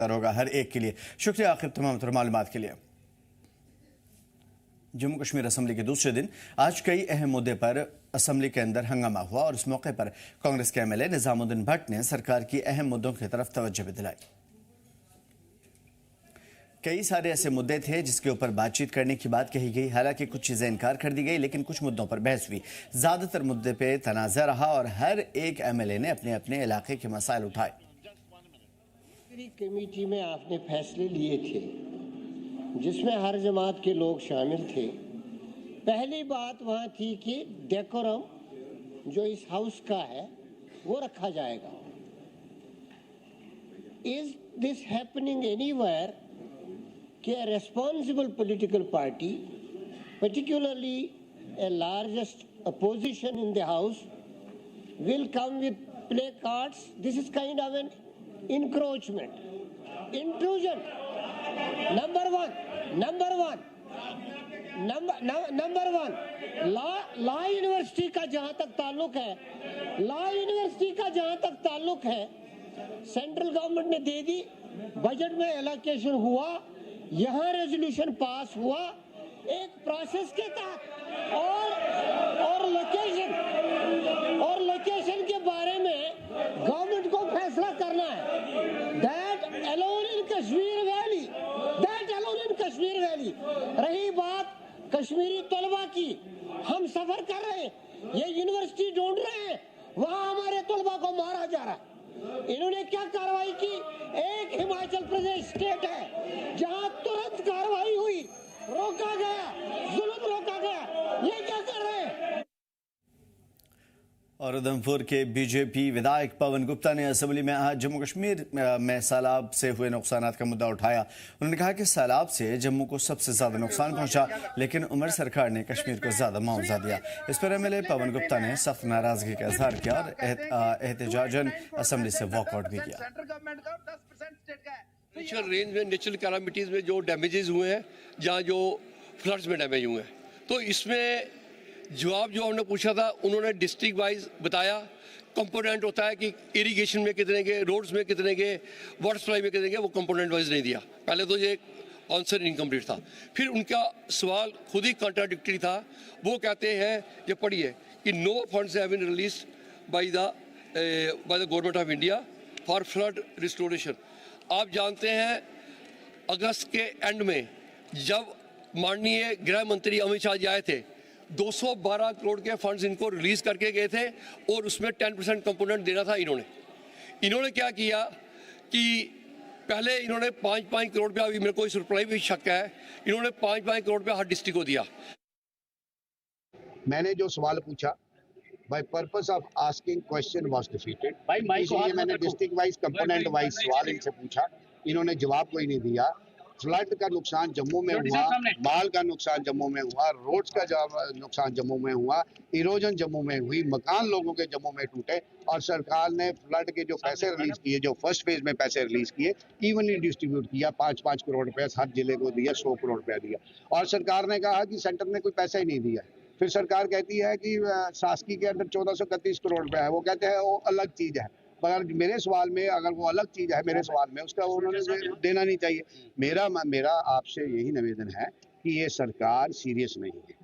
होगा हर एक के लिए। शुक्रिया आखिर तमाम मालूमात के लिए। जम्मू कश्मीर असम्बली के दूसरे दिन आज कई अहम मुद्दे पर असम्बली के अंदर हंगामा हुआ और इस मौके पर कांग्रेस के एमएलए निजामुद्दीन भट्ट ने सरकार की अहम मुद्दों की तरफ तवज्जो भी दिलाई। कई सारे ऐसे मुद्दे थे जिसके ऊपर बातचीत करने की बात कही गई। हालांकि कुछ चीजें इनकार कर दी गई, लेकिन कुछ मुद्दों पर बहस हुई। ज्यादातर मुद्दे पे तनाज़ा रहा और हर एक एमएलए ने अपने अपने इलाके के मसाइल उठाए। कमेटी में आपने फैसले लिए थे जिसमें हर जमात के लोग शामिल थे। पहली बात वहाँ थी कि डेकोरम जो इस हाउस का है वो रखा जाएगा। इज दिस हैपनिंग एनीवेयर कि a responsible political party, particularly a largest opposition in the house, will come with placards? This is kind of an encroachment, intrusion. Number one, law university का जहां तक ताल्लुक है, सेंट्रल गवर्नमेंट ने दे दी, budget में allocation हुआ, यहाँ रेजोल्यूशन पास हुआ एक प्रोसेस के तहत, और लोकेशन के बारे में गवर्नमेंट को फैसला करना है। That alone in Kashmir valley. रही बात कश्मीरी तलबा की, हम सफर कर रहे हैं, ये यूनिवर्सिटी ढूंढ रहे हैं, वहाँ हमारे तलबा को मारा जा रहा है। इन्होंने क्या कार्रवाई की? एक हिमाचल प्रदेश स्टेट है जहां तुरंत कार्रवाई हुई, रोका गया, जुल्म रोका गया। ये क्या कर रहे हैं? और उधमपुर के बीजेपी विधायक पवन गुप्ता ने असेंबली में आज जम्मू कश्मीर में सैलाब से हुए नुकसान का मुद्दा उठाया। उन्होंने कहा कि सैलाब से जम्मू को सबसे ज्यादा नुकसान पहुंचा, लेकिन उमर सरकार ने कश्मीर को ज्यादा मुआवजा दिया। इस पर एमएलए पवन गुप्ता ने सख्त नाराजगी का इजहार किया और एहतजाजन असेंबली से वॉकआउट भी किया। नेचुरल रेंज में, नेचुरल कैलामिटीज में जो डैमेजेस हुए हैं, जहाँ जो फ्लड्स में डैमेज हुए हैं, तो इसमें जवाब जो हमने पूछा था उन्होंने डिस्ट्रिक्ट वाइज बताया। कंपोनेंट होता है कि इरिगेशन में कितने के, रोड्स में कितने के, वाटर सप्लाई में कितने के, वो कंपोनेंट वाइज नहीं दिया। पहले तो ये आंसर इनकम्प्लीट था। फिर उनका सवाल खुद ही कॉन्ट्राडिक्टरी था। वो कहते हैं, ये पढ़िए, कि no funds have been release by the government of India for flood restoration. आप जानते हैं अगस्त के एंड में जब माननीय गृह मंत्री अमित शाह जी आए थे, 212 करोड़ के फंड्स इनको रिलीज करके गए थे और उसमें 10% कंपोनेंट देना था। इन्होंने क्या किया कि पहले इन्होंने 5-5 करोड़ रुपया, अभी मेरे को इस रिप्लाई भी शक है, इन्होंने 5-5 करोड़ रुपया हर डिस्ट्रिक्ट को दिया। मैंने जो सवाल पूछा, by purpose of asking question was defeated, इसलिए मैंने डिस्ट्रिक्ट वाइज, कंपोनेंट वाइज सवाल इनसे पूछा, इन्होंने जवाब कोई नहीं दिया। फ्लड का नुकसान जम्मू में हुआ, माल का नुकसान जम्मू में हुआ, रोड्स का नुकसान जम्मू में हुआ, इरोजन जम्मू में हुई, मकान लोगों के जम्मू में टूटे, और सरकार ने फ्लड के जो पैसे रिलीज किए, जो फर्स्ट फेज में पैसे रिलीज किए, इवनली डिस्ट्रीब्यूट किया। 5-5 करोड़ रुपया हर जिले को दिया, 100 करोड़ रुपया दिया। और सरकार ने कहा कि सेंटर ने कोई पैसा ही नहीं दिया। फिर सरकार कहती है कि शासकीय के अंदर 1431 करोड़ रुपया है, वो कहते हैं वो अलग चीज है। पर मेरे सवाल में अगर वो अलग चीज है, मेरे सवाल में उसका उन्होंने देना नहीं चाहिए। मेरा आपसे यही निवेदन है कि ये सरकार सीरियस नहीं है।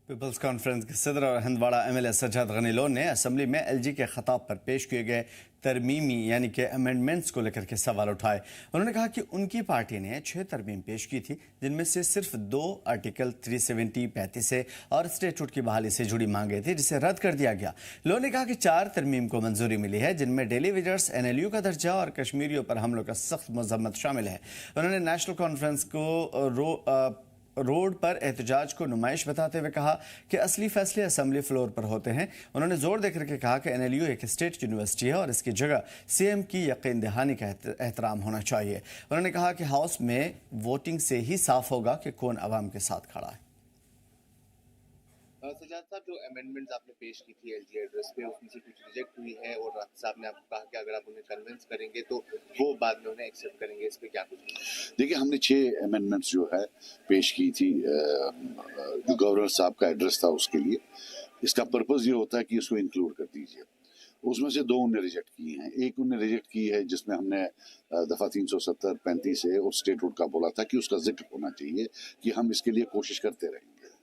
पीपल्स कॉन्फ्रेंस के सदर और हंदवाड़ा एमएलए सज्जाद गनी लोन ने असेंबली में एलजी के खिताब पर पेश किए गए तरमीमी यानी कि अमेंडमेंट्स को लेकर के सवाल उठाए। उन्होंने कहा कि उनकी पार्टी ने 6 तरमीम पेश की थी, जिनमें से सिर्फ 2 आर्टिकल 370, 35 से और स्टेटूट की बहाली से जुड़ी मांगे थी, जिसे रद्द कर दिया गया। लोन ने कहा कि 4 तरमीम को मंजूरी मिली है, जिनमें डेली वेजर्स, एनएलयू का दर्जा और कश्मीरियों पर हमलों का सख्त मजम्मत शामिल है। उन्होंने नेशनल कॉन्फ्रेंस को रोड पर एहतजाज को नुमाइश बताते हुए कहा कि असली फैसले असेंबली फ्लोर पर होते हैं। उन्होंने जोर देकर के कहा कि एनएलयू एक स्टेट यूनिवर्सिटी है और इसकी जगह सीएम की यकीन दहानी का एहतराम होना चाहिए। उन्होंने कहा कि हाउस में वोटिंग से ही साफ होगा कि कौन अवाम के साथ खड़ा है। सजाद साहब, जो अमेंडमेंट्स आपने पेश की थी एलजी एड्रेस पे, उसमें से कुछ रिजेक्ट हुई है और राष्ट्र साहब ने आपको कहा कि अगर आप उन्हें कन्विंस करेंगे तो वो बाद में उन्हें एक्सेप्ट करेंगे। इस पे क्या कुछ? देखिए, हमने 6 अमेंडमेंट्स जो है पेश की थी। जो गवर्नर साहब का एड्रेस था उसके लिए, इसका पर्पस ये होता है कि इसको इंक्लूड कर दीजिए। उसमें से 2 उन्हें रिजेक्ट किए हैं। एक उन्हें रिजेक्ट की है जिसमें हमने दफ़ा 370, 35 है और स्टेटहुड का बोला था कि उसका जिक्र होना चाहिए कि हम इसके लिए कोशिश करते रहेंगे।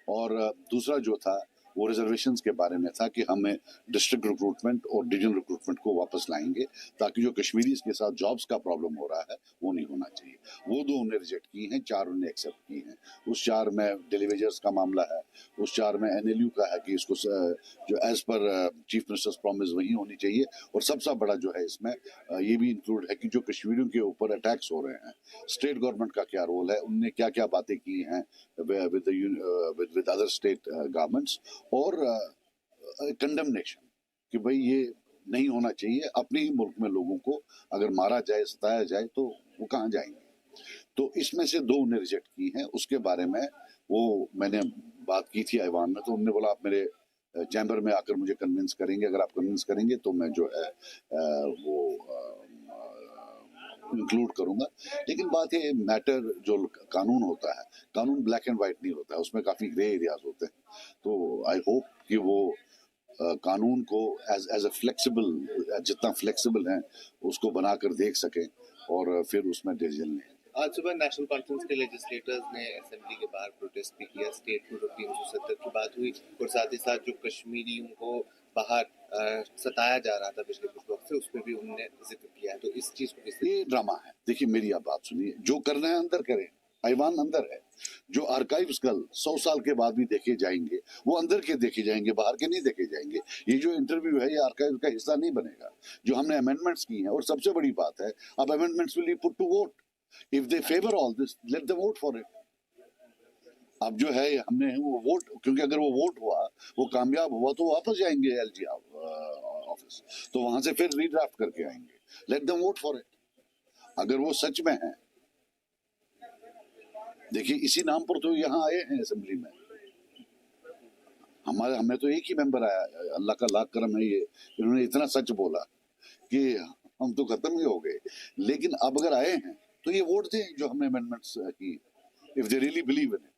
और दूसरा जो था वो रिजर्वेशंस के बारे में था कि हमें डिस्ट्रिक्ट रिक्रूटमेंट और डिवीजन रिक्रूटमेंट को वापस लाएंगे ताकि जो कश्मीरीज के साथ जॉब्स का प्रॉब्लम हो रहा है वो नहीं होना चाहिए। वो 2 उन्हें रिजेक्ट की हैं, 4 उन्हें एक्सेप्ट की हैं। उस 4 में डेलीवेजर्स का मामला है, उस 4 में NLU का है कि इसको जो as per chief ministers promise वही होनी चाहिए। और सबसे बड़ा जो है इसमें ये भी इंक्लूड है कि जो कश्मीरियों के ऊपर अटैक्स हो रहे हैं, स्टेट गवर्नमेंट का क्या रोल है, उनने क्या क्या बातें की हैं विद अदर स्टेट गवर्नमेंट्स, और कंडेमनेशन कि भाई ये नहीं होना चाहिए। अपने ही मुल्क में लोगों को अगर मारा जाए, सताया जाए तो वो कहाँ जाएंगे। तो इसमें से 2 उन्हें रिजेक्ट की हैं। उसके बारे में वो मैंने बात की थी ऐवान में, तो उन्होंने बोला आप मेरे चैम्बर में आकर मुझे कन्विंस करेंगे, अगर आप कन्विंस करेंगे तो मैं जो है वो इंक्लूड करूंगा। लेकिन बात है मैटर जो कानून होता है, कानून ब्लैक एंड व्हाइट नहीं होता है, उसमें काफी ग्रे एरियाज होते हैं। तो आई होप कि वो कानून को एज अ फ्लेक्सिबल, जितना फ्लेक्सिबल है उसको बनाकर देख सकें और फिर उसमें डिसीजन लें। आज सुबह नेशनल कॉन्फ्रेंस के लेजिस्लेटर्स ने असेंबली के बाहर प्रोटेस्ट भी किया। स्टेटहुड और 370 की बात हुई और साथ ही साथ जो कश्मीरियों को बाहर सताया जा रहा था पिछले कुछ वक्त से, उसमें भी उन्होंने जिक्र किया है। तो इस चीज को ये ड्रामा है। देखिए मेरी आप बात सुनिए, जो करना है अंदर करें, ऐवान अंदर है। जो आर्काइव्स कल 100 साल के बाद भी देखे जाएंगे वो अंदर के देखे जाएंगे, बाहर के नहीं देखे जाएंगे। ये जो इंटरव्यू है ये आर्काइव का हिस्सा नहीं बनेगा। जो हमने अमेंडमेंट्स की हैं, और सबसे बड़ी बात है अब amendments will be put to vote. If they favour all this, let them vote for it. अब जो है हमने वो वोट, क्योंकि अगर वो वोट हुआ, वो कामयाब हुआ, तो वापस जाएंगे LG ऑफिस, तो वहां से फिर रीड्राफ्ट करके आएंगे। Late them vote for it. अगर वो सच में है, देखिए इसी नाम पर तो यहाँ आए हैं असेंबली में। हमें तो एक ही मेंबर आया, अल्लाह का लाख करम है ये, इन्होंने इतना सच बोला कि हम तो खत्म ही हो गए। लेकिन अब अगर आए हैं तो ये वोट दें जो हमने अमेंडमेंट्स की, if they really believe in it.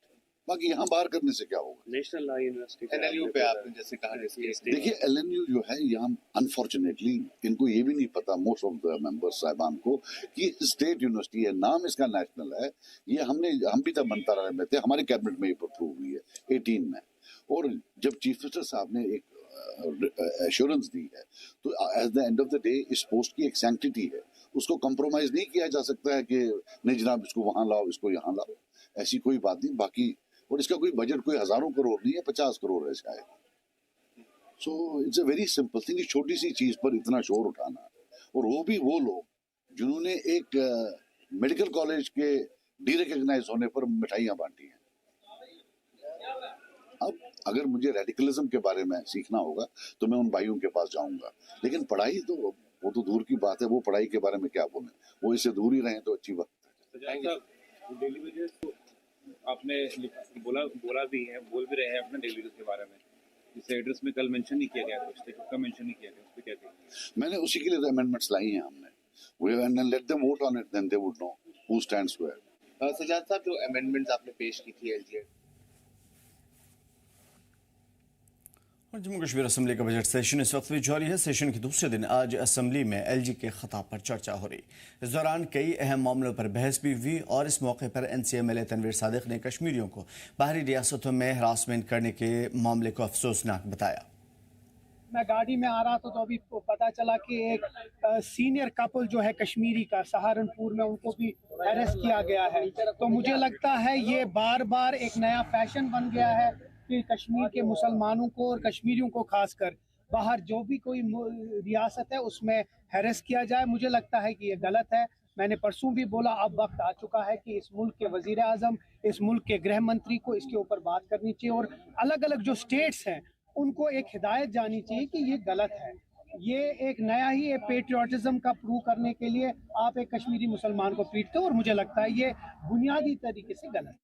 बाकी यहाँ बाहर करने से क्या होगा। नेशनल लॉ यूनिवर्सिटी NLU पे आपने जैसे कहा, देखिए LNU जो है यहाँ अनफॉर्चुनेटली इनको ये भी नहीं पता, मोस्ट ऑफ द मेंबर्स साहिबान को, कि स्टेट यूनिवर्सिटी है, नाम इसका नेशनल है। ये हम भी तब मंत्रालय में थे, हमारे कैबिनेट में ये अप्रूव हुई है 18 में। और जब चीफ मिनिस्टर साहब ने एक एश्योरेंस दी है तो at the end of the day इस पोस्ट की एक सैंक्टिटी है, उसको कॉम्प्रोमाइज नहीं किया जा सकता है कि नहीं जनाब इसको वहां लाओ, इसको यहाँ लाओ, ऐसी कोई बात नहीं। बाकी और इसका कोई बजट कोई हजारों करोड़ नहीं है, 50 करोड़ है शायद। So it's a very simple thing, छोटी सी चीज पर इतना शोर उठाना, और वो भी वो लोग जिन्होंने एक मेडिकल कॉलेज के डीरिकॉग्नाइज होने पर मिठाइयां बांटी हैं। अब अगर मुझे रेडिकलिज्म के बारे में सीखना होगा तो मैं उन भाइयों के पास जाऊंगा, लेकिन पढ़ाई तो वो तो दूर की बात है। वो पढ़ाई के बारे में क्या बोले, वो इससे दूर ही रहे तो अच्छी बात है। आपने बोला भी है, बोल भी रहे हैं अपने डेली के बारे में, इस एड्रेस में कल मेंशन नहीं किया गया, कुछ का मेंशन नहीं किया गया, उस पे क्या कहेंगे। मैंने उसी के लिए अमेंडमेंट्स लाई हैं हमने, we let them vote on it, then they would know who stands where. Sajad साहब, जो अमेंडमेंट्स आपने पेश की थी LG और जम्मू कश्मीर असम्बली का बजट सेशन इस वक्त भी जारी है। सेशन के दूसरे दिन आज असम्बली में LG के खिताब पर चर्चा हो रही। इस दौरान कई अहम मामलों पर बहस भी हुई और इस मौके पर NC MLA तनवीर सादिक ने कश्मीरियों को बाहरी रियासतों में हरासमेंट करने के मामले को अफसोसनाक बताया। मैं गाड़ी में आ रहा था तो अभी पता चला कि एक सीनियर कपल जो है कश्मीरी का, सहारनपुर में उनको भी अरेस्ट किया गया है। तो मुझे लगता है ये बार बार एक नया फैशन बन गया है कि कश्मीर के मुसलमानों को और कश्मीरियों को खासकर बाहर जो भी कोई रियासत है उसमें हैरेस किया जाए। मुझे लगता है कि ये गलत है। मैंने परसों भी बोला, अब वक्त आ चुका है कि इस मुल्क के वजीर आज़म, इस मुल्क के गृह मंत्री को इसके ऊपर बात करनी चाहिए और अलग अलग जो स्टेट्स हैं उनको एक हिदायत जानी चाहिए कि ये गलत है। ये एक नया ही पेट्रियाटिज्म का प्रूव करने के लिए आप एक कश्मीरी मुसलमान को पीटते हो और मुझे लगता है ये बुनियादी तरीके से गलत है।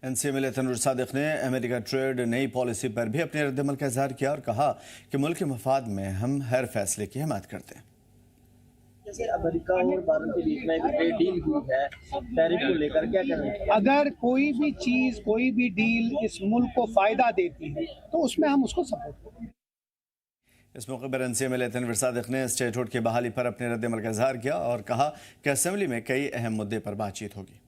NC MLA तनवीर सादिक ने अमेरिका ट्रेड नई पॉलिसी पर भी अपने रद्दमल का इजहार किया और कहा कि मुल्क के मफाद में हम हर फैसले की हिमायत करते हैं। जैसे अमेरिका और भारत के बीच में एक ट्रेड डील हुई है, टैरिफ को लेकर क्या करें? अगर कोई भी चीज, कोई भी डील इस मुल्क को फायदा देती है तो उसमें हम उसको सपोर्ट करें। इस मौके पर एनसीएमएल तनवीर सादिक ने स्टेटहुड की बहाली पर अपने रद्द-ए-अमल का इजहार किया और कहा कि असेंबली में कई अहम मुद्दे पर बातचीत होगी।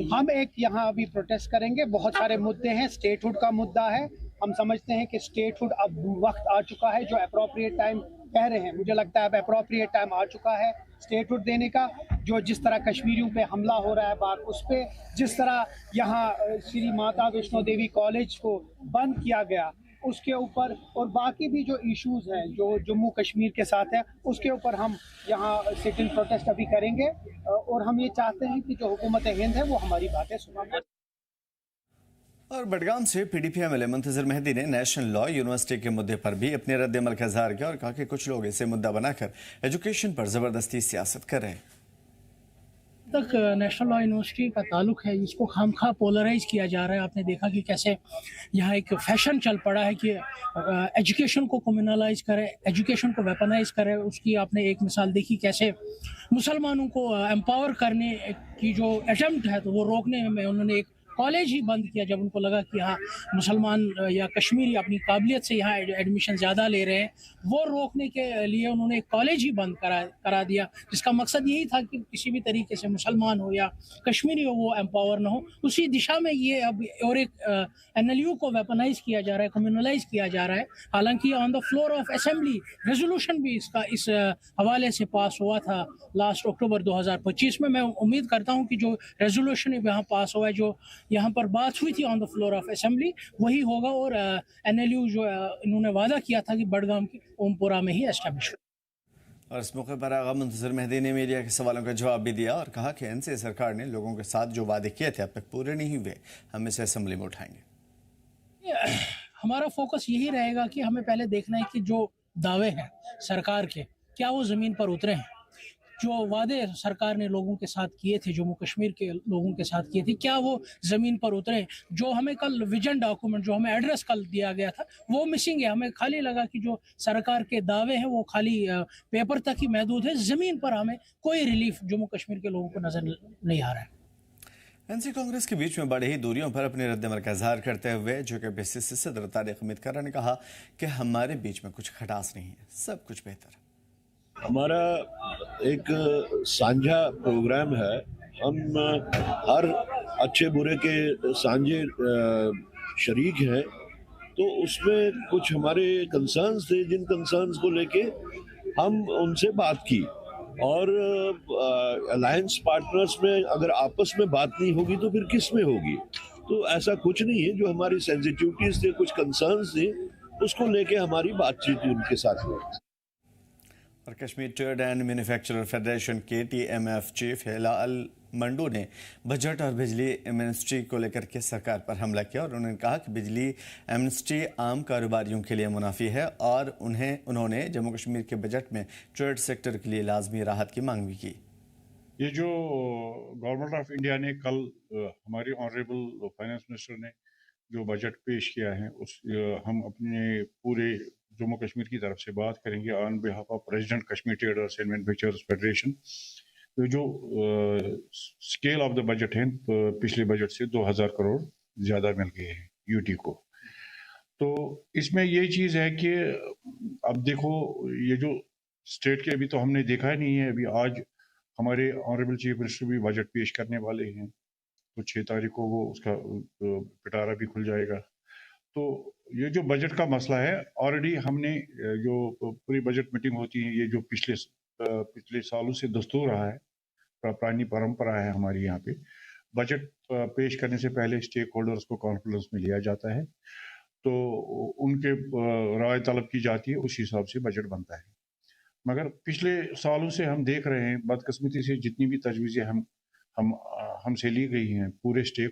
हम एक यहाँ अभी प्रोटेस्ट करेंगे, बहुत सारे मुद्दे हैं। स्टेटहुड का मुद्दा है, हम समझते हैं कि स्टेटहुड अब वक्त आ चुका है, जो अप्रोप्रिएट टाइम कह रहे हैं, मुझे लगता है अब अप्रोप्रिएट टाइम आ चुका है स्टेटहुड देने का। जो जिस तरह कश्मीरियों पे हमला हो रहा है बार उस पे, जिस तरह यहाँ श्री माता वैष्णो देवी कॉलेज को बंद किया गया उसके ऊपर, और बाकी भी जो इश्यूज हैं जो जम्मू कश्मीर के साथ है उसके ऊपर हम यहाँ सिटिंग प्रोटेस्ट अभी करेंगे। और हम ये चाहते हैं कि जो हुकूमत हिंद है वो हमारी बातें सुने। और बडगाम से पीडीपी एमएलए मुंतजर मेहदी ने नेशनल लॉ यूनिवर्सिटी के मुद्दे पर भी अपने रद्द-ए-अमल का इजहार किया और कहा कि कुछ लोग इसे मुद्दा बनाकर एजुकेशन पर जबरदस्ती सियासत कर रहे हैं। तक नेशनल लॉ यूनिवर्सिटी का ताल्लुक है, इसको खामखा पोलराइज किया जा रहा है। आपने देखा कि कैसे यहाँ एक फैशन चल पड़ा है कि एजुकेशन को कम्युनलाइज करे, एजुकेशन को वेपनाइज करे। उसकी आपने एक मिसाल देखी कैसे मुसलमानों को एम्पावर करने की जो अटेम्प्ट है तो वो रोकने में उन्होंने एक कॉलेज ही बंद किया जब उनको लगा कि यहाँ मुसलमान या कश्मीरी अपनी काबिलियत से यहाँ एडमिशन ज़्यादा ले रहे हैं। वो रोकने के लिए उन्होंने एक कॉलेज ही बंद करा दिया, जिसका मकसद यही था कि किसी भी तरीके से मुसलमान हो या कश्मीरी हो वो एम्पावर ना हो। उसी दिशा में ये अब और एक NLU को वेपनाइज किया जा रहा है, कम्युनलाइज किया जा रहा है। हालांकि on the floor of assembly resolution भी इसका इस हवाले से पास हुआ था लास्ट अक्टूबर 2025 में। मैं उम्मीद करता हूँ कि जो रेजोल्यूशन यहाँ पास हुआ है, जो यहाँ पर बात हुई थी on the floor of assembly, वही होगा। और NLU जो इन्होंने वादा किया था कि बडगाम की ओमपुरा में ही एस्टेब्लिश। और इस मौके पर आगा मुंतजर मेहदी ने मीडिया के सवालों का जवाब भी दिया और कहा कि एनसीए सरकार ने लोगों के साथ जो वादे किए थे अब तक पूरे नहीं हुए, हम इसे असेंबली में उठाएंगे। हमारा फोकस यही रहेगा कि हमें पहले देखना है कि जो दावे हैं सरकार के, क्या वो ज़मीन पर उतरे हैं। जो वादे सरकार ने लोगों के साथ किए थे, जम्मू कश्मीर के लोगों के साथ किए थे, क्या वो ज़मीन पर उतरे हैं। जो हमें कल विजन डॉक्यूमेंट, जो हमें एड्रेस कल दिया गया था, वो मिसिंग है। हमें खाली लगा कि जो सरकार के दावे हैं वो खाली पेपर तक ही महदूद है, ज़मीन पर हमें कोई रिलीफ जम्मू कश्मीर के लोगों को नज़र नहीं आ रहा है। एनसी कांग्रेस के बीच में बढ़ी ही दूरियों पर अपने रद्द-ए-अमल का इजहार करते हुए जो कि PCC सदर तारिक हमीद कर्रा ने कहा कि हमारे बीच में कुछ खटास नहीं है, सब कुछ बेहतर है। हमारा एक साझा प्रोग्राम है, हम हर अच्छे बुरे के साझे शरीक हैं, तो उसमें कुछ हमारे कंसर्न्स थे, जिन कंसर्न्स को लेके हम उनसे बात की। और अलायंस पार्टनर्स में अगर आपस में बात नहीं होगी तो फिर किस में होगी। तो ऐसा कुछ नहीं है, जो हमारी सेंसिटिविटीज थे, कुछ कंसर्न्स थे, उसको लेके हमारी बातचीत उनके साथ हुई। और Kashmir trade and manufacturer federation के TMF चीफ हिलाल मंडू ने बजट और बिजली एमनेस्टी को लेकर के सरकार पर हमला किया और उन्होंने कहा कि बिजली एमनेस्टी आम कारोबारियों के लिए मुनाफी है और उन्होंने जम्मू कश्मीर के बजट में ट्रेड सेक्टर के लिए लाजमी राहत की मांग भी की। ये जो गवर्नमेंट ऑफ इंडिया ने कल हमारे ऑनरेबल फाइनेंस मिनिस्टर ने जो बजट पेश किया है, उस हम अपने पूरे जम्मू कश्मीर की तरफ से बात करेंगे on behalf of president Kashmir traders and manufacturers federation. तो जो स्केल ऑफ द बजट है, पिछले बजट से 2000 करोड़ ज़्यादा मिल गए हैं यूटी को। तो इसमें ये चीज़ है कि अब देखो, ये जो स्टेट के अभी तो हमने देखा ही नहीं है। अभी आज हमारे ऑनरेबल चीफ मिनिस्टर भी बजट पेश करने वाले हैं, तो 6 तारीख को वो उसका पिटारा भी खुल जाएगा। तो ये जो बजट का मसला है, ऑलरेडी हमने जो पूरी बजट मीटिंग होती है, ये जो पिछले सालों से दस्तूर रहा है, पुरानी परंपरा है हमारी यहाँ पे, बजट पेश करने से पहले स्टेक होल्डर्स को कॉन्फ्रेंस में लिया जाता है, तो उनके राय तलब की जाती है, उस हिसाब से बजट बनता है। मगर पिछले सालों से हम देख रहे हैं, बदकिस्मती से जितनी भी तजवीज़ें हमसे ली गई हैं पूरे स्टेक